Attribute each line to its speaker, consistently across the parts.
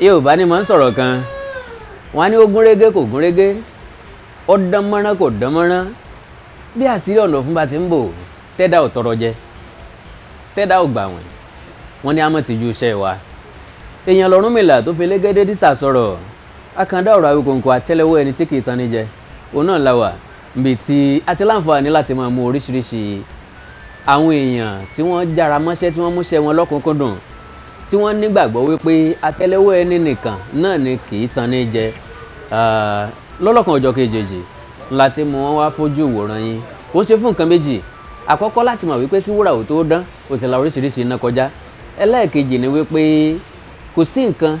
Speaker 1: Yorùbá ní máa ń sọ̀rọ̀ kan wọ́n á ní ó gúnrégé kò gúnrégé ó dán mọ́rán kò dán mọ́rán bí àṣírí ọ̀nà fún bá ti ń bò tẹ́dá ò tọrọ jẹ tẹ́dá ò gbà wọ́n ní àmọ́ tìjú iṣẹ́ wa èèyàn l'Ọ̀rúnmìlà tó fi elégédé dítà sọ̀rọ̀ akàndá ọ̀rọ̀ Awíkonko àtẹ́lẹwọ́ ẹni tí kì í tan ní jẹ òun náà la wà níbi tí a ti láǹfààní láti máa mú oríṣiríṣi àwọn èèyàn tí wọ́n jára mọ́ṣẹ́ tí wọ́n múṣẹ́ wọn lọ́kùnkúndùn tí wọ́n nígbàgbọ́ wípé àtẹ́lẹwọ́ ẹni nìkan náà ni kì í tan ní jẹ lọ́lọ́kan ọjọ́ kejì láti mú wọn wá fojú ìwòran yín kò ń ṣe fún nǹkan méjì àkọ́kọ́ láti mọ̀ wípé kí wúrà ò tó dán ó ti la oríṣiríṣi iná kọjá ẹlẹ́ẹ̀kejì ni wípé kò sí nǹkan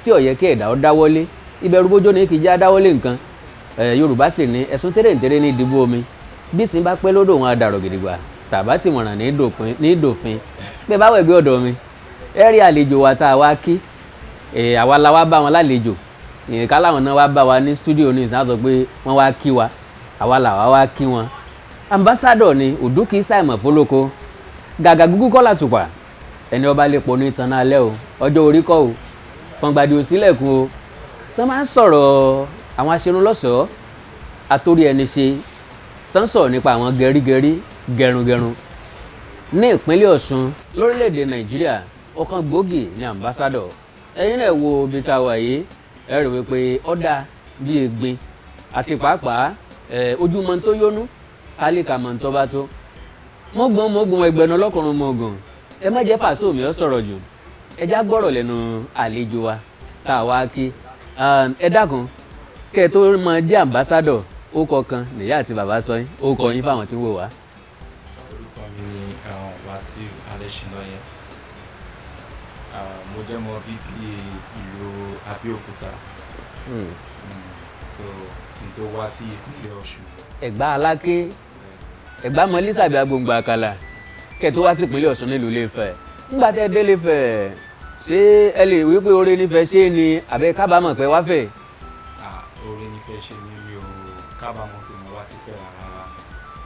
Speaker 1: tí ó yẹ kí ẹ̀dá ó dáwọ́lé ìbẹ̀rù bójó ni kì í já dáwọ́lé nǹkan Yorùbá sì ní ẹ̀sùn tẹ́rẹ̀ǹtẹ́rẹ́ ní ìdìbò omi bí sin bá pẹ́ lódò wọn adàrọ̀ gidigba tàbá tí mọ̀ràn ní ìdòfin pé báwo ẹgbẹ́ ọ̀dọ̀ mi ẹ rí àlejò wa tá a wá kí àwa la wá bá wọn lálejò ká láwọn náà wá bá wa ní stúdíò ní ìsìn àtọ̀ pé wọ́n wá kí wa àwa làwa wá kí wọn ambassadọ̀ ni òdúkì Simon Fọlọ́kọ gàgà gúgú kọ́ làtùpà ẹni ọba lè pọ̀ ní ìtàn náà alẹ́ o ọjọ́ orí kọ́ o fọ̀ngbàdì ò sílẹ̀kùn o tó máa ń sọ̀rọ̀ àwọn aṣerunlọ́ṣọ̀ọ́ àtórí ẹni ṣe tó ń sọ̀rọ̀ nípa àwọn gẹrígẹrí gẹrungẹrun ní ìpínlẹ̀ Ọ̀ṣun lórílẹ̀‐èdè Nàìjíríà ọ̀kan gbòógì ní ambassadọ̀ ẹ̀yin náà wo ibi tá a wà yìí ẹ rí wípé ọ̀dà bíi egbin àti pàápàá ojúmọ́ tó yónú kálíkà mọ̀ tó bá tó mọ́gbọ́n ẹgbẹ̀rún ọlọ́kùnrin mọ́gbọ́n ẹ má jẹ́ pàṣẹ mi ọ sọ̀rọ̀ jù ẹ já gbọ́rọ̀ lẹ́nu àlejò wa tá a wá kí ẹ dákun kẹ́ ẹ tó mọ jẹ́ ambassadọ̀ ó kọ̀ọ̀kan nìyá àti bàbá sọ yín ó kọ yín fáwọn tí ń wò wá.
Speaker 2: orúkọ mi ni Wàsíù Alẹ́ṣinlọ́yẹ mo jẹ́ mọ bíbí ìlú Abẹ́òkúta so kí n tó wá sí ìpínlẹ̀ Ọ̀ṣun.
Speaker 1: Ẹ̀gbá Aláké Ẹ̀gbá mọ Lísàbí agbóngbò àkàlà kẹ́ tó wá sí ìpínlẹ̀ Ọ̀ṣun nílùú Ilé-Ifẹ̀ nígbà tẹ́ dé Ilé-Ifẹ̀ ṣé ẹ lè wí pé oore nífẹ̀ẹ́ ṣé ni àbẹ́ kábàámọ̀ pé wá fẹ̀.
Speaker 2: oore nífẹ̀ẹ́ ṣe ni mi ò kábàámọ̀ pé mo wá sí Ifẹ̀ rárá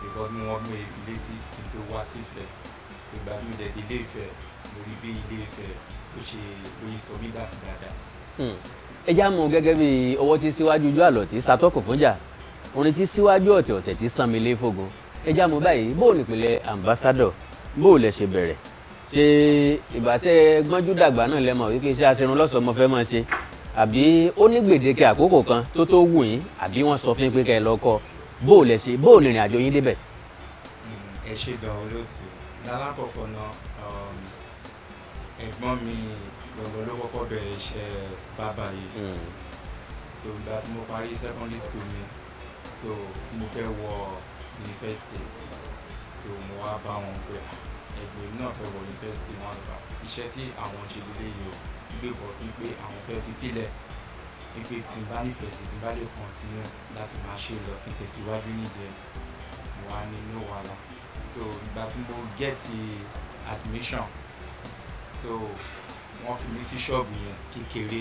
Speaker 2: because mo wọ́n mú ìfilé sí kí n tó wá sí Ifẹ̀ so ìgbà tí mo dẹ̀ dé Ilé-Ifẹ̀ mo rí bí Ilé-Ifẹ̀ ó ṣe oyin sọ mí dá sí dáadáa.
Speaker 1: ẹ já mọ̀ gẹ́gẹ́ bí ọwọ́ tí síwájú ojú àlọ́ tí satọ́kù fúnjà orin tí síwájú ọ̀tẹ̀ tí sanmi lé fògo ẹ já mọ̀ báyìí bóò nípìnlẹ̀ ambassadọ̀ bóò lẹ ṣe bẹ̀rẹ̀ ṣe ìbáṣẹ gbọ́njú dàgbà náà lẹ́mọ̀ wípé iṣẹ́ aṣerunlọ́ṣọ̀ọ́ mo fẹ́ máa ṣe àbí ó ní gbèdéke àkókò kan tó wù yín àbí wọ́n sọ fún yín pé kẹ́ ẹ lọ kọ́ bóò lẹ ṣe bóò nìrìn àjò yín débẹ̀.
Speaker 2: ẹ ṣe gan olóòtú lálákọ̀ọ́kọ́ náà ẹ̀gbọ́n mi gbọ̀ngàn ló kọ́kọ́ bẹ̀rẹ̀ iṣẹ́ bábà yìí so ìgbà tí mo parí secondary school mi so tí mo fẹ́ wọ yunifásitì so mo wá bá wọn pé ẹgbẹ́ náà fẹ́ wọ yunifásitì wọn lọ iṣẹ́ tí àwọn ṣe lélẹ́ yìí o gbé bọ̀ tí pé àwọn fẹ́ fi sílẹ̀ wípé tí n bá nífẹ̀ẹ́ sí tí n bá lè continue láti máa ṣe lọ kí n tẹ̀síwájú nídìí mo wá ní no wàhálà so ìgbà tí mo get admission so wọ́n fi mí sí ṣọ́ọ̀bù yẹn kékeré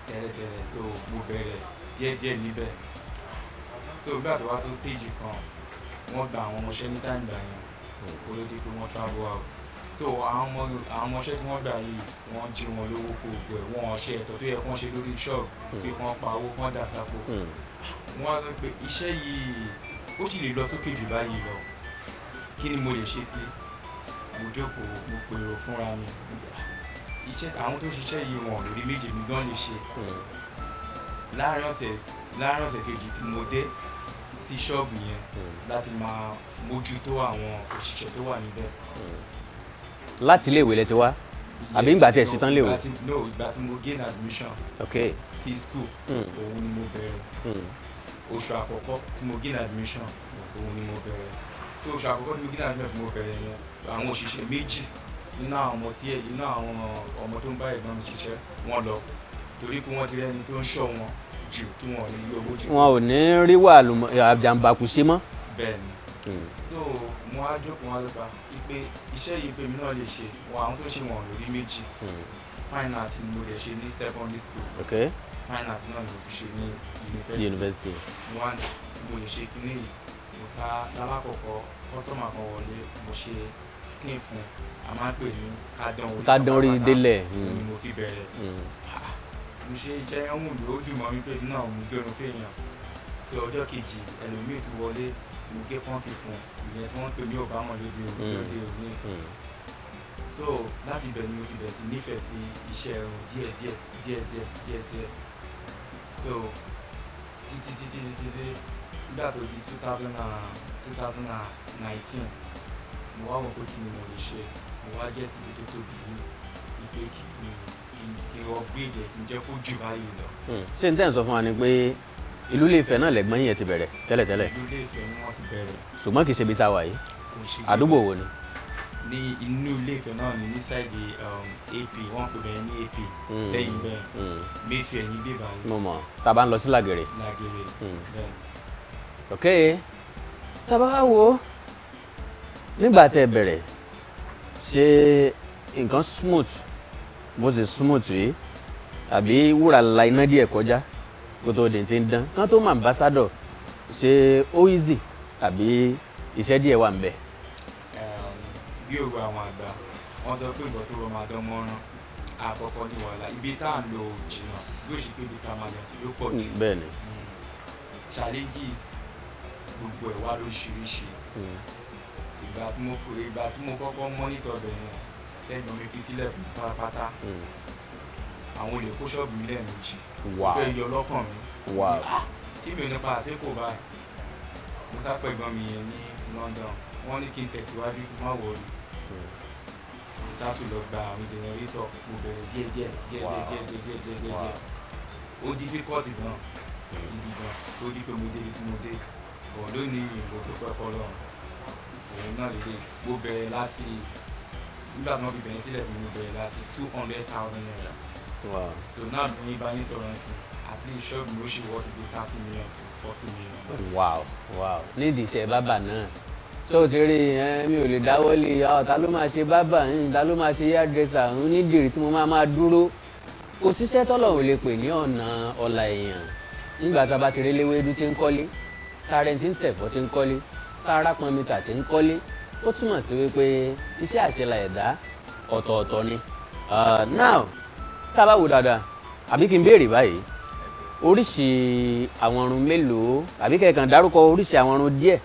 Speaker 2: tẹ́lẹ̀tẹ́lẹ̀ so mo bẹ̀rẹ̀ díẹ̀díẹ̀ níbẹ̀ so nígbà tó wá tó stage kan wọ́n gba àwọn ọmọọṣẹ́ ní time gbà yẹn kó ló dé pé wọ́n travel out so àwọn ọmọọṣẹ́ tí wọ́n gbà yìí wọ́n jí wọn lówó kó gbọ́ ẹ̀ wọ́n ṣe ẹ̀tọ́ tó yẹ kí wọ́n ṣe lórí ṣọ́ọ̀bù pé wọ́n pa owó kí wọ́n dà sápò wọ́n á sọ pé iṣẹ́ yìí ó sì lè lọ sókè jù báyìí lọ kí ni mo lè ṣe sí mo jókòó mo pèrò fúnra mi iṣẹ́ àwọn tó ṣiṣẹ́ yìí wọn lórí méjì mi gan lè ṣe láàárín ọ̀sẹ̀ kejì tí mo dé sí ṣọ́ọ̀bù yẹn láti máa mójútó àwọn òṣìṣẹ́ tó wà níbẹ̀.
Speaker 1: láti iléèwé lẹ ti wá àbí ìgbà tí ẹ ṣetán léèwé.
Speaker 2: ìgbà tí mo gain admission sí school òun ni mo bẹ̀rẹ̀ oṣù àkọ́kọ́ tí mo gain admission òun ni mo bẹ̀rẹ̀ so oṣù àkọ́kọ́ tí mo gain admission tí mo bẹ̀rẹ̀ yẹn àwọn òṣìṣẹ́ méjì nínú àwọn ọmọ tó ń bá ẹ̀gbọ́n mi ṣiṣẹ́ wọn lọ torí pé wọ́n ti rẹ́ni tó ń ṣọ́ wọn jù tí wọn ò ní rí owó jù.
Speaker 1: wọn ò ní rí wà àjàǹbàkù ṣe mọ́.
Speaker 2: bẹ́ẹ̀ni so mo á jókòó wọn lọ́ba pé iṣẹ́ yìí pé mi náà lè ṣe àwọn tó ń ṣe wọn ò lórí méjì fine art ni mo lè ṣe ní secondary school fine art náà ni mo fi ṣe ní university mo lè ṣe kíní yìí mo sá lálákọ̀ọ́kọ́ customer kan wọlé mo ṣe skin fún a máa ń pè ní
Speaker 1: kádán orí délẹ̀.
Speaker 2: ni mo fi bẹ̀rẹ̀ mo ṣe iṣẹ́ yẹn wù mí ó dùn mọ́ mi pé náà mo gẹrun fèèyàn tí ọjọ́ kejì ẹlòmíì tún wọlé mo gé pọ́ǹkì fún ìyẹn tí wọ́n pè ní Obama lóde òní so láti ibẹ̀ ni mo ti bẹ̀rẹ̀ sí nífẹ̀ẹ́ sí iṣẹ́ ẹ̀rùn díẹ̀ so títí nígbà tó di 2019 mo wá wọn pé kí ni mo lè ṣe mo wá jẹ́ tìbí tó tóbi yìí ìpè kí n upgrade ẹ̀ kí n jẹ́ kó jù báyìí lọ.
Speaker 1: ṣé n tẹ́ ń sọ fún wa ni pé ìlú Ilé-Ifẹ̀ náà lẹ́gbọ́n yẹn ti bẹ̀rẹ̀ tẹ́lẹ̀tẹ́lẹ̀.
Speaker 2: ìlú Ilé-Ifẹ̀ ni wọ́n ti bẹ̀rẹ̀.
Speaker 1: ṣùgbọ́n kì í ṣe ibi tá a wà yìí àdúgbò wo ni.
Speaker 2: ní inú Ilé-Ifẹ̀ náà ni ní sáìdì AP wọ́n pè bẹ́ẹ̀ ní AP lẹ́yìn bẹ́ẹ̀ Mayfair ní bíbá yìí.
Speaker 1: mo mọ̀ tá a bá ń lọ sí Làgèrè.
Speaker 2: bẹ́ẹ̀.
Speaker 1: ok tá a bá wá wo nígbà tí ẹ bẹ̀rẹ̀ ṣé nǹkan smooth bó ṣe smooth yìí àbí wúrà la iná díẹ̀ kọjá kó tó di ti ń dán kán tó mọ ambassador ṣe ó easy àbí iṣẹ́ díẹ̀ wà ń bẹ̀.
Speaker 2: bí òru àwọn àgbà wọ́n sọ pé ìgbà tó rọ máa dán mọ́rán àkọ́kọ́ ní wàhálà ibi tá à ń lọ jìnnà yóò ṣe pé ibi tá a máa lọ sí ló pọ̀ jù.
Speaker 1: bẹ́ẹ̀ ni.
Speaker 2: challenges gbogbo ẹ̀ wá lóríṣiríṣi ìgbà tí mo kọ́kọ́ mọ́nítọ̀ bẹ̀rẹ̀ tẹ́gbọ̀n mi fi sílẹ̀ fún pátápátá àwọn olè kó ṣọ́ọ̀bù mi lẹ́ẹ̀mejì ó fẹ́ yọ lọ́kàn mi tí mi ò nípa àṣekò báyìí mo sápẹ̀gbọ́n mi yẹn ní London wọ́n ní kí n tẹ̀síwájú kí n má wọlé mo sátú lọ gba àwọn jẹnẹrétọ̀ mo bẹ̀rẹ̀ díẹ̀ ó difficult gan gidi gan ó di pé mo débi tí mo dé bọ̀ lónìí ìbò tó pẹ́ fọ́lọ́run òun náà lè mo bẹ̀rẹ̀ láti nígbà tí wọ́n fi bẹ̀rẹ̀ sílẹ̀ mi mo bẹ̀rẹ̀ láti 200,000 naira.
Speaker 1: Wow.
Speaker 2: So now ní bá yín sọ̀rọ̀ sí at least ṣọ́ọ̀bù mi ó ṣe wọ́n ti bí 30 million to 40 million.
Speaker 1: Wow. nídìí iṣẹ́ bábà náà ṣé o ti rí mi ò lè dáwọ́ lé ta ló máa ṣe bábà ta ló máa ṣe hairdresser onídìrí tí mo máa dúró kò síṣẹ́ tọ́lọ́run lè pè ní ọ̀nà ọ̀la èèyàn nígbà tá a bá ti rí léwédú tí ń kọ́lé tààrẹ tí ń tẹ̀fọ́ tí ń kọ́lé tààrà pọnmità tí ń kọ́lé ó túmọ̀ sí wípé iṣẹ́ àṣelà ẹ̀dá ọ̀tọ̀ọ̀tọ̀ ni. Now tá a bá wò dáadáa àbí kí n béèrè báyìí oríṣi àwọn irun mélòó àbí kẹ̀kàn dárúkọ oríṣi àwọn irun díẹ̀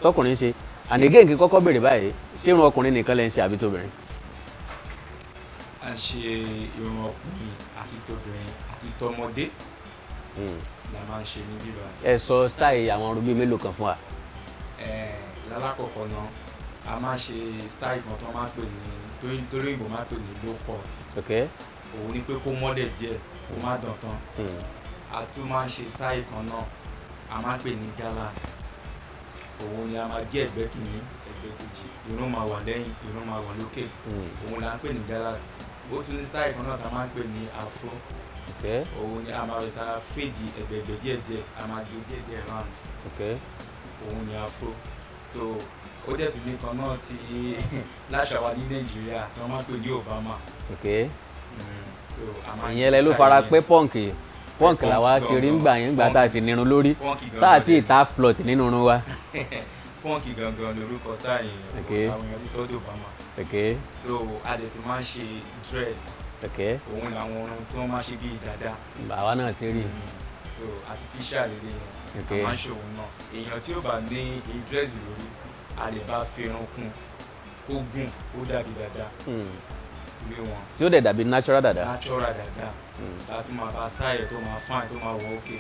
Speaker 1: tọkùnrin ṣe ànégé kí kọ́kọ́ béèrè báyìí ṣé irun ọkùnrin nìkan lẹ́ ń ṣe àbí tóbìnrin.
Speaker 2: a ń ṣe irun ọkùnrin àti tóbìnrin àti tọmọdé la máa ń ṣe ní bíbá.
Speaker 1: ẹ sọ style àwọn irun bíi mélòó kan fún wa.
Speaker 2: lálákọ̀ọ́kọ́ náà a máa ṣe style kan tó máa ń pè ní torí ìbò máa ń pè ní low cut.
Speaker 1: Okay.
Speaker 2: òun ni pé kó mọ́lẹ̀ díẹ̀ kó má dàn tán. a tún máa ń ṣe style kan náà a máa ń pè ní galas òun ni a máa gé ẹ̀gbẹ́ kìíní ẹ̀gbẹ́ kejì irun máa wà lẹ́yìn irun máa wà lókè òun la ń pè ní galas ó tún ní style kan náà tá a máa ń pè ní afro òun ni a máa rẹ̀ sára fèdì ẹ̀gbẹ̀gbẹ̀ díẹ̀díẹ̀ a máa gé díẹ̀díẹ̀ round òun ni afro so ó dẹ̀ tún ní kan náà tí láṣà wa ní Nàìjíríà tí wọ́n máa ń pè ní Obama.
Speaker 1: ìyẹn lẹ ló fara pẹ́ pọ́ǹkì làwa ṣe rí ńgbà yẹn ńgbà tá a ṣe nírun lórí tá a sì ta plot nínú irun wa.
Speaker 2: pọ́ǹkì gangan lórúkọ style yẹn àwọn èèyàn ti sọ́dọ̀ Obama. So a dẹ̀ tún máa ń ṣe dress òun làwọn orun tí wọ́n máa ṣe bíi dàda.
Speaker 1: àwa náà ṣe rí.
Speaker 2: so artificial lè yẹn a máa ń ṣe òun náà èèyàn tí ó bá ní dress lórí a lè bá fi irun kún kó gùn ó dàbí dàda ilé wọn. tí
Speaker 1: ó dẹ̀ dàbí natural dàda.
Speaker 2: natural dàda láti máa bá style tó máa fine tó máa wọ òkè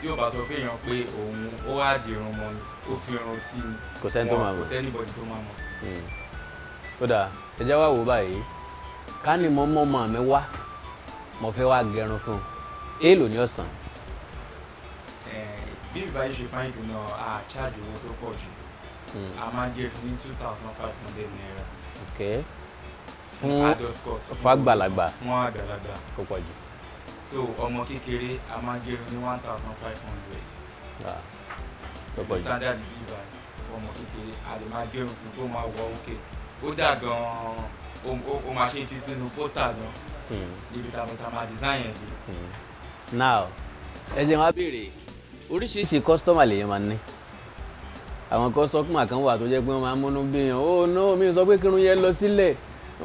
Speaker 2: tí ó bá sọ fún èèyàn pé òun ó wá di irun mọ́ ni ó fi irun sí ni
Speaker 1: kò sẹ́ni tó máa mọ̀
Speaker 2: kò sẹ́ni bọ́dì tó máa mọ̀.
Speaker 1: ó dà ẹ jẹ́ wá wò báyìí ká ní mo mọ́ ọmọ mi wá mo fẹ́ wá gẹrun fún un èèlò ní ọ̀sán.
Speaker 2: bí ìbá yìí ṣe fáyìn tó náà a charge owó tó pọ̀ jù a máa ń gẹrun ní 2,500 naira.
Speaker 1: fún
Speaker 2: adult cut
Speaker 1: fún àgbàlagbà
Speaker 2: fún àgbàlagbà
Speaker 1: kò pọ̀ jù.
Speaker 2: so ọmọ kékeré a máa ń gẹrun ní 1,500.
Speaker 1: tó pọ̀ jù.
Speaker 2: standard bí ìbá fún ọmọ kékeré a lè máa gẹrun fún tó máa wọ òkè ó dà gan-an ó máa ṣe fi sínú pósítà gan níbi tá máa design ẹ̀ bí.
Speaker 1: now ẹ jẹ́ wá béèrè oríṣiríṣi kọ́sítọ́mà lèèyàn máa ń ní àwọn kọ́sọ́kùnmá kan wà tó jẹ́ pé wọ́n máa ń múnú bí yàn ó no mi sọ pé kírun yẹn lọ sílẹ̀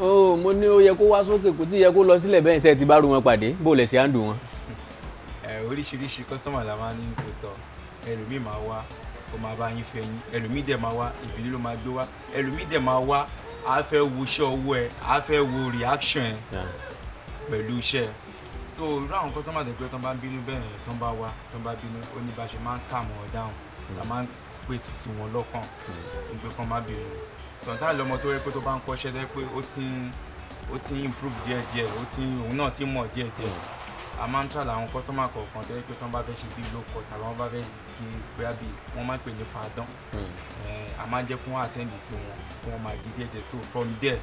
Speaker 1: ó mo ní ó yẹ kó wá sókè kò tí yẹ kó lọ sílẹ̀ bẹ́ẹ̀ ṣe ti bá rú wọn pàdé bó lẹ̀ ṣe á ń dùn wọn.
Speaker 2: Oríṣiríṣi kọ́sítọ́mà la máa ń ní tòótọ́ ẹlòmíì máa wá ó máa bá yín fẹ̀yìn ẹlòmíì dẹ̀ máa wá ìbílẹ̀ ló máa gbé wá ẹlòmíì dẹ̀ máa wá á fẹ́ wo iṣẹ́ ọwọ́ ẹ á fẹ́ wo reaction ẹ pẹ̀lú iṣẹ́ so irú àwọn kọ́sítọ́mà tẹ̀ pé tó ń bá bínú bẹ́ẹ̀ tó ń bá wá tó ń bá bínú ó ní bá ṣe máa ń calm wọn down tá máa ń pètù sí wọn lọ́kàn nígbè kan má bínú sometimes lọ́mọ tó yẹ pé tó bá ń kọ́ṣẹ́ tó yẹ pé ó ti ń improve díẹ̀díẹ̀ òun náà ti mọ̀ díẹ̀díẹ̀ a máa ń tàlà àwọn kọ́sọ́mà kọ̀ọ̀kan tó yẹ pé tán bá fẹ́ ṣe bí low cut tàbí wọ́n bá fẹ́ gé bóyá bí wọ́n máa ń pè ní fàdán a máa ń jẹ́ kí wọ́n attend sí wọn kí wọ́n máa gé díẹ̀díẹ̀ so from there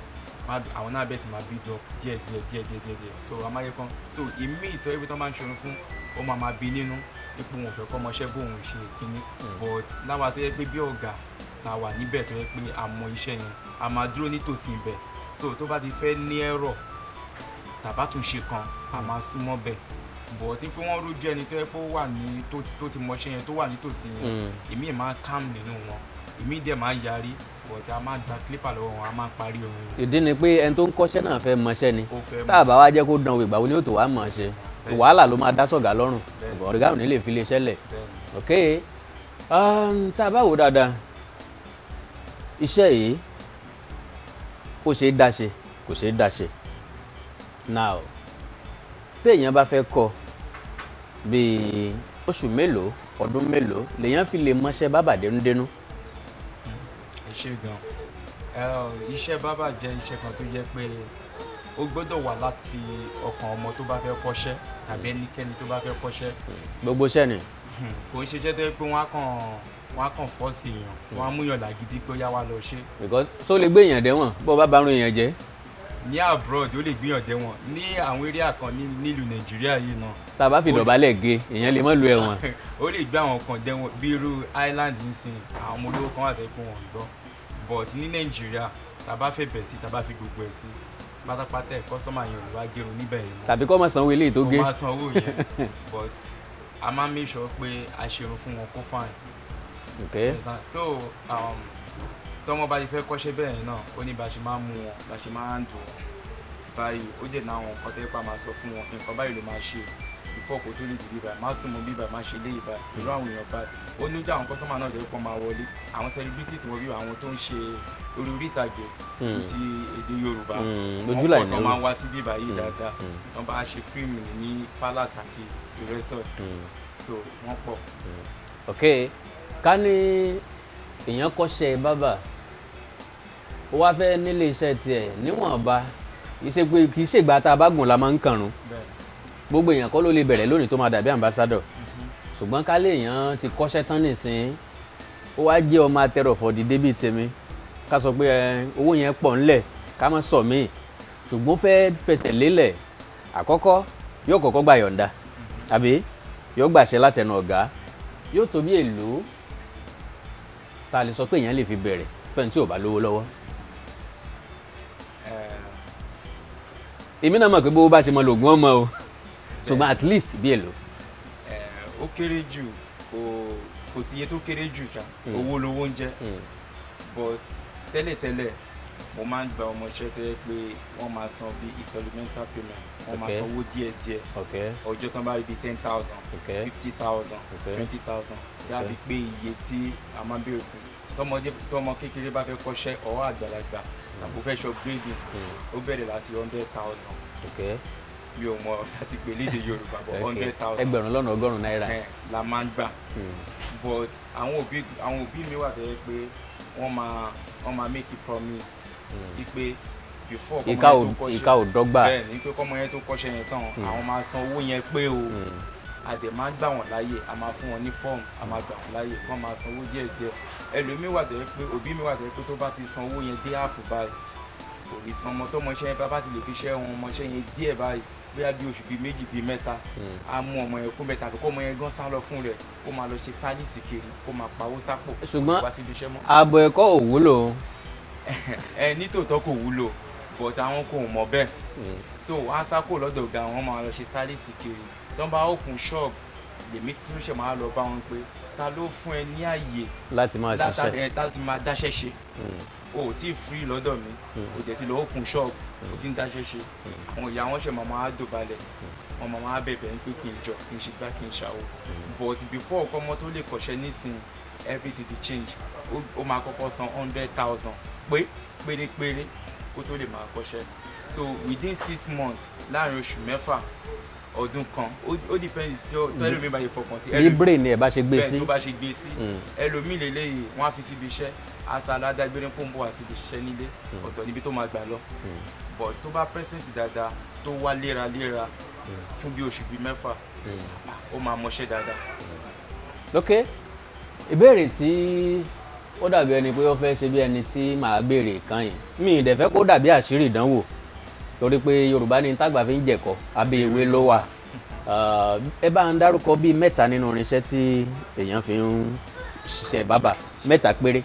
Speaker 2: àwọn náà bẹ̀rẹ̀ sí máa build up díẹ̀díẹ̀ so a máa yẹ kán so ìmí ìtọ́ yẹ pé tán bá ń ṣorun fún ó máa bí nínú ipò wọn fẹ́ kọ́ ọmọọṣẹ́ bóun ṣe kínní but láwa tó yẹ pé bí ọ̀gá ta wà níbẹ̀ tó yẹ pé a mọ iṣẹ́ yẹn a máa dúró nítòsí ibẹ̀ so tó bá ti fẹ́ ní ẹ̀rọ tàbátúnṣe kan a máa súnmọ́ bẹ̀ bọ̀ tí pé wọ́n rójú ẹni tó yẹ pé ó wà ní tó ti mọṣẹ́ yẹn tó wà nítòsí yẹn èmi máa calm nínú wọn èmi dẹ̀ máa yarí but a máa gba clipper lọ́wọ́ wọn a máa parí ohun.
Speaker 1: ìdí ni pé ẹni tó ń kọ́ṣẹ́ náà fẹ́ mọṣẹ́ ni tá a bá wá jẹ́ kó dán ìgbà wo ni ó tó wá mọ̀ ṣe wàhálà ló máa dá sọ̀gá lọ́rùn ọ̀gá ò ní lè fi lè ṣẹlẹ̀ ok tá a bá wò dáadáa iṣẹ́ yìí ó ṣe é dá ṣe kò ṣe é dá ṣe now téèyàn bá fẹ́ kọ́ bíi oṣù mélòó ọdún mélòó lèèyàn fi lè mọṣẹ́ bábà dénúdénú.
Speaker 2: ẹ ṣé gan iṣẹ́ bábà jẹ́ iṣẹ́ kan tó jẹ́ pé ó gbọ́dọ̀ wà láti ọkàn ọmọ tó bá fẹ́ kọ́ṣẹ́ tàbí ẹnikẹ́ni tó bá fẹ́ kọ́ṣẹ́.
Speaker 1: gbogbo iṣẹ́ ni.
Speaker 2: kò ń ṣiṣẹ́ tó yẹ pé wọ́n á kàn fọ́ọ̀sì èèyàn wọ́n á múyàn làgídí pé ó yá wá lọ ṣe.
Speaker 1: because tó lè gbé èèyàn dẹ́wọ̀n bó bá rún èèyàn jẹ́.
Speaker 2: ní abroad ó lè gbìyàn dẹ́wọ̀n ní àwọn area kan nílùú nàìjíríà yìí náà.
Speaker 1: tá a bá fi dọ̀bálẹ̀ gé èèyàn lè má lu ẹ̀wọ̀n.
Speaker 2: ó lè gbé àwọn kan dẹ́wọ̀n bí irú island nsìn àwọn ọmọ olówó kan wà tẹ́ pé wọ́n gbọ́ but ní nàìjíríà tá a bá fẹ́ bẹ̀ sí tá a bá fi gbogbo ẹ̀ sí pátápátá kọ́sọ́mà yẹn ò ní wá gẹrun níbẹ̀ yẹn mọ́.
Speaker 1: tàbí kọ́ máa sanwó eléyìí tó gé.
Speaker 2: kó máa sanwó yẹn but a máa make sure pé a ṣerun fún wọn kó fine.
Speaker 1: okay.
Speaker 2: so tọ́mọ bá ti fẹ́ kọ́ṣẹ́ bẹ́ẹ̀ náà ó ní bá ṣe máa mú wọn bá ṣe máa ń dùn wọn báyìí ó dẹ̀ náà àwọn nǹkan tẹ́ pa máa sọ fún wọn nǹkan báyìí ló máa ṣe before kò tó lè dìbò báyìí má sùn mọ́ bí báyìí má ṣe léyìí báyìí irú àwọn èèyàn báyìí ó ní ojú àwọn kọ́sọ́mà náà jẹ́ pọ́n máa wọlé àwọn celebrities wọ́n bí àwọn tó ń ṣe orí ìtàgé ti èdè Yorùbá wọ́n pọ̀ tó máa ń wá sí bí báyìí dáadáa wọ́n bá ṣe fíìmù ní palace àti resort so wọ́n pọ̀.
Speaker 1: ok ká ní èèyàn kọ́ṣẹ́ bábà ó wá fẹ́ nílé iṣẹ́ tiẹ̀ níwọ̀nba kì í ṣègbà tá a bá gùn la máa ń kàrún gbogbo èèyàn kọ́ ló lè bẹ̀rẹ̀ lónìí tó máa dàbí ambassador ṣùgbọ́n ká lè èèyàn ti kọ́ṣẹ́ tán nìsín ó wá jẹ́ ọmọ atẹrọ̀fọ̀ dìde bíi tèmi ká sọ pé owó yẹn pọ̀ ńlẹ̀ ká má sọ míì ṣùgbọ́n fẹ́ fẹsẹ̀ lélẹ̀ àkọ́kọ́ yóò kọ́kọ́ gbà yọ̀ǹda àbí yóò gbàṣẹ látẹnu ọ̀gá yóò tó bí èlò tá a lè sọ pé èèyàn lè fi bẹ̀rẹ̀ fẹ́ni tí ò bá lówó lọ́wọ́. èmi náà mọ̀ pé bó bá ṣe mọ lògùn ọmọ o ṣùgbọ́n at least bí èlò.
Speaker 2: ó kéré jù kò sí iye tó kéré jù ṣá owó lówó ń jẹ́ but tẹ́lẹ̀tẹ́lẹ̀ mo máa ń gba ọmọọṣẹ́ tó yẹ pé wọ́n máa san bí installmental payment wọ́n máa san owó díẹ̀díẹ̀ ọjọ́ tán bá rí bí 10,000 50,000 20,000 tí a fi pé iye tí a máa ń béèrè fún tọmọ kékeré bá fẹ́ kọ́ṣẹ́ ọwọ́ àgbàlagbà tàbí fẹ́ ṣe upgrading ó bẹ̀rẹ̀ láti 100,000 mi ò mọ láti pè lédè Yorùbá bọ̀ 100,000
Speaker 1: ẹgbẹ̀rún lọ́nà ọgọ́rùn-ún náírà
Speaker 2: la máa ń gbà but àwọn òbí mi wà tẹ́lẹ̀ pé wọ́n máa make a promise wípé before
Speaker 1: ìka ò dọ́gba
Speaker 2: bẹ́ẹ̀ ni pé kọ́mọ yẹn tó kọ́ṣẹ́ yẹn tán àwọn máa san owó yẹn pé o a dẹ̀ máa gbà wọ́n láyè a máa fún wọn ní fọ́ọ̀mù a máa gbà wọ́n láyè kọ́ máa san owó díẹ̀díẹ̀ ẹlòmíì wà tẹ́lẹ̀ pé òbí mi wà tẹ́lẹ̀ pé tó bá ti san owó yẹn dé ààfù báyìí kò ní san ọmọ tọmọṣẹ́ yẹn bá ti lè fi ṣẹ́ wọn ọmọṣẹ́ yẹn díẹ̀ báyìí bóyá bí oṣù bíi méjì bíi mẹ́ta á mú ọmọ yẹn kó mẹ́ta kó ọmọ yẹn gan sá lọ fún rẹ̀ kó máa lọ ṣe stylist kiri kó máa pawó sápò.
Speaker 1: ṣùgbọ́n ààbò ẹ̀kọ́ ò wúlò.
Speaker 2: nítòótọ́ kò wúlò but àwọn kò mọ̀ bẹ́ẹ̀ so wọ́n á sápò lọ́dọ̀ ọ̀gá wọn máa lọ ṣe stylist kiri tó ń bá open shop lèmi tún ṣe máa lọ bá wọn pé ta ló fún ẹ ní àyè
Speaker 1: láti máa ṣiṣẹ́
Speaker 2: láti máa dáṣẹ́ ṣe o ò tí ì free lọ́dọ̀ mi o jẹ́ ti lọ open shop o ti ń dáṣẹ́ ṣe àwọn ìyá wọn ṣe máa dọ̀bálẹ̀ wọn máa bẹ̀bẹ̀ ń pé kí n jọ kí n ṣe gbá kí n ṣàwò but before ọkọ ọmọ tó lè kọ́ṣẹ́ nísìn everything dey change ó máa kọ́kọ́ san 100,000 pérépéré kó tó lè máa kọ́ṣẹ́ so within 6 months láàrin oṣù mẹ́fà ọdún kan ó depend tó ẹlòmíì bá yẹ fọkàn sí
Speaker 1: bí brain ẹ bá ṣe gbé sí
Speaker 2: bẹ́ẹ̀ tó bá ṣe gbé sí ẹlòmíì lélẹ́yìí wọ́n á fi síbi iṣẹ́ àṣà aládágbére pòǹbò wá síbi iṣẹ́ nílé ọ̀tọ̀ níbi tó máa gbà lọ but tó bá present dáadáa tó wá léraléra fún bí oṣù bíi mẹ́fà ó máa mọṣẹ́ dáadáa.
Speaker 1: ok ìbéèrè tí ó dàbí ẹni pé ó fẹ́ ṣe bí ẹni tí màá béèrè kan yìí mi ì dẹ̀ fẹ́ kó dàbí àṣírí ìdánwò torí pé Yorùbá ní tágbà fi ń jẹ̀kọ́ abẹ́ ìwé ló wà ẹ bá ń dárúkọ bíi mẹ́ta nínú irinṣẹ́ tí èèyàn fi ń ṣiṣẹ́ bábà mẹ́ta péré.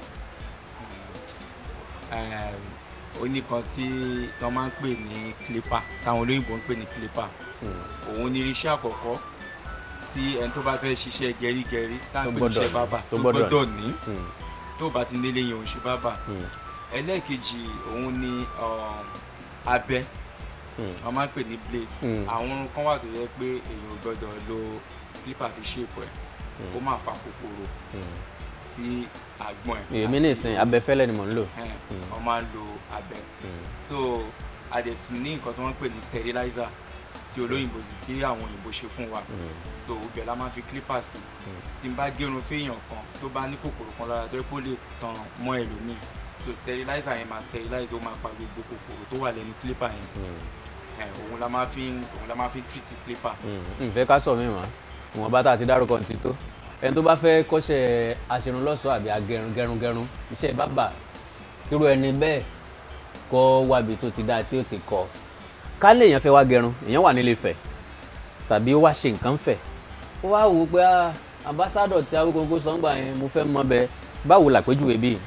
Speaker 2: oníkan tí wọ́n máa ń pè ní clipper táwọn olóyìnbó ń pè ní clipper òun ní irinṣẹ́ àkọ́kọ́ tí ẹni tó bá fẹ́ ṣiṣẹ́ gẹrígẹrí táwọn pè ní iṣẹ́ bábà tó gbọ́dọ̀ ní tó bá ti nílé yẹn òun ṣe bábà. ẹlẹ́ẹ̀kejì òun ní abẹ wọ́n máa ń pè ní blade àwọn ohun kan wà tó yẹ pé èèyàn ò gbọ́dọ̀ lo clipper fi ṣèpọ̀ ẹ̀ ó máa fa kòkòrò sí àgbọ̀n ẹ̀.
Speaker 1: èmi nìsín abẹfẹ́lẹ́ ni mò ń lò.
Speaker 2: wọ́n máa ń lo abẹ so a dẹ̀ tún ní nǹkan tí wọ́n ń pè ní sterilizer tí olóyìnbó tí àwọn òyìnbó ṣe fún wa so ibẹ̀ la máa fi clipper sí tí n bá gérun fẹ́yàn kan tó bá ní kòkòrò kan lára tó yẹ kó lè tàn mọ́ ẹlòmíì so sterilizer yẹn máa sterilize ó máa pa gbogbo kòkòrò tó wà lẹ́nu clipper yẹn òun la máa fi treat clipper.
Speaker 1: nfẹ́ ká sọ mi mọ́ ìwọ̀n bá tá a ti dárúkọ ti tó ẹni tó bá fẹ́ kọ́ṣẹ́ aṣerunlọ́ṣọ̀ọ́ àbí agẹrungẹrun iṣẹ́ bábà irú ẹni bẹ́ẹ̀ kọ́ wábi tó ti dáa tí ó ti kọ́ ká lè èèyàn fẹ́ wá gẹrun èèyàn wà nílé Ifẹ̀ tàbí ó wá ṣe nǹkan fẹ̀ ó wá wò ó pé ambassadọ̀ tí Awíkonko sọ́ngbà yẹn mo fẹ́ mọ̀ bẹ́ẹ̀ báwo làpéjúwe bíi.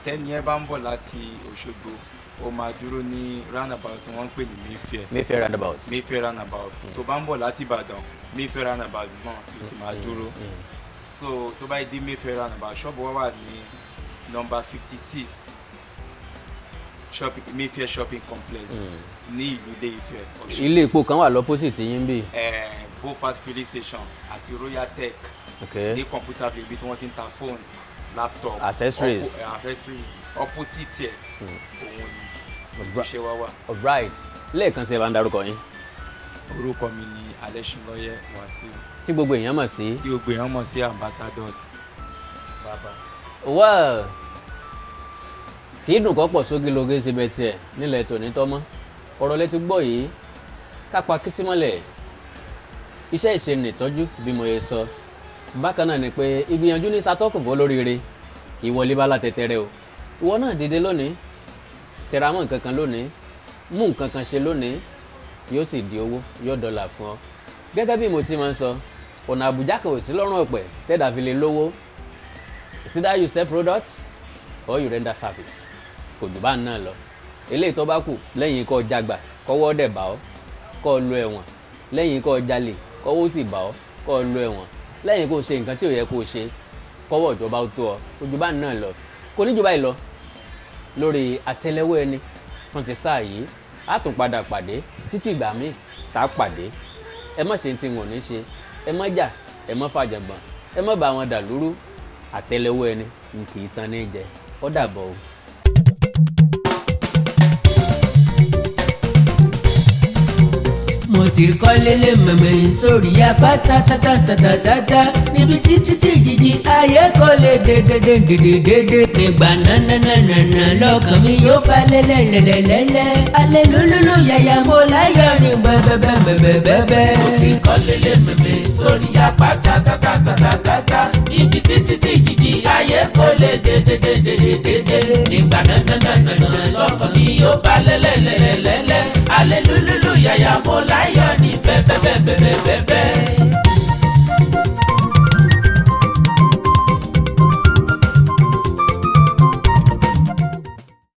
Speaker 2: tẹ́ni ẹ bá ń bọ̀ láti Òṣogbo ó máa dúró ní roundabout tí wọ́n ń pè ní
Speaker 1: Mayfair roundabout.
Speaker 2: Mayfair roundabout tó bá ń bọ̀ láti Ìbàdàn Mayfair roundabout náà ló ti máa dúró so tó bá dé Mayfair roundabout ṣọ́ọ̀bù wa wà ní nọ́mbà 56 Mayfair shopping complex ní ìlú Ilé Ifẹ̀.
Speaker 1: ilé epo kan wà lọ́pọ́sìtì yín bí.
Speaker 2: Bofat filling station àti Royal Tech ní computer play ibi tí wọ́n ti ń ta phone laptop
Speaker 1: accessories
Speaker 2: opposite ẹ̀ òun ni iṣẹ́ wa wà.
Speaker 1: alright lẹ́ẹ̀kan sí ẹ bá ń darúkọ yín.
Speaker 2: orúkọ mi ni Alẹ́ṣinlọ́yẹ Wàsíù.
Speaker 1: tí gbogbo èèyàn mọ̀ sí.
Speaker 2: tí gbogbo èèyàn mọ̀ sí ambassadors bàbá.
Speaker 1: well kì í dùn kọ́ pọ̀ sógi lóge síbẹ̀ tiẹ̀ nílẹ̀ tòní tọ́mọ́ ọ̀rọ̀ lẹ́tí gbọ́ yìí kápá kìtìmọ́lẹ̀ iṣẹ́ ìṣe nìtọ́jú bí mo yẹ sọ bákan náà ni pé ìgbìyànjú ní satọ́kùn fún olóríire ìwọlé bá látẹ̀tẹ̀rẹ̀ o ìwọ náà dìde lónìí tẹra mọ́ nǹkan kan lónìí mú nǹkan kan ṣe lónìí yóò sì di owó yóò dọ́là fún ọ gẹ́gẹ́ bí mo ti máa ń sọ ọ̀nà àbújá kan ò sí lọ́rùn ọ̀pẹ̀ tẹ́dà fi lè lówó either you sell products or you render service kò jù bá náà lọ eléyìí tó bá kù lẹ́yìn kó jagbà kọ́wọ́ dẹ̀ bá ọ kó lọ ẹ̀wọ̀n lẹ́yìn kó jalè kọ́wọ́ sì bá ọ kó lọ ẹ̀wọ̀n lẹ́yìn kó ṣe nǹkan tí ò yẹ kó ṣe kọ́wọ́ ìjọba ó tó ọ kò jù bá náà lọ kò ní jù báyìí lọ lórí àtẹ́lẹwọ́ ẹni fún ti sáà yìí á tún padà pàdé títí ìgbà míì tá a pàdé ẹ má ṣe tí wọn ò ní ṣe ẹ má jà ẹ má fàjàngbọ̀n ẹ má bá wọn dà lúrú àtẹ́lẹwọ́ ẹni n kì í tan ní jẹ ó dàbọ̀ o.
Speaker 3: mo ti kọ́ lélẹ̀ mẹ̀mẹ́ sórí apá tátátátátátá níbi títí tí jìjì ayé kò lè dédédédédédé nígbà nánánánáná lọ́kàn mi yóò bá lẹ́lẹ́lẹ́lẹ́lẹ́ alẹ́ lólóló yàyà mo láyọ̀ ní bẹ́ẹ̀bẹ́ẹ̀bẹ́ẹ̀bẹ́ẹ̀. mo ti kọ́ lélẹ̀ mẹ̀mẹ́ sórí apá tátátátátátá níbi títí tí jìjì ayé kò lè dédédédédédé nígbà nánánánáná lọ́kàn mi yóò bá lẹ́lẹ́lẹ́lẹ́lẹ́ alẹ́ lólóló yàyà mo láyọ̀ ní bẹ́ẹ̀bẹ́ẹ̀bẹ́ẹ̀bẹ́ẹ̀.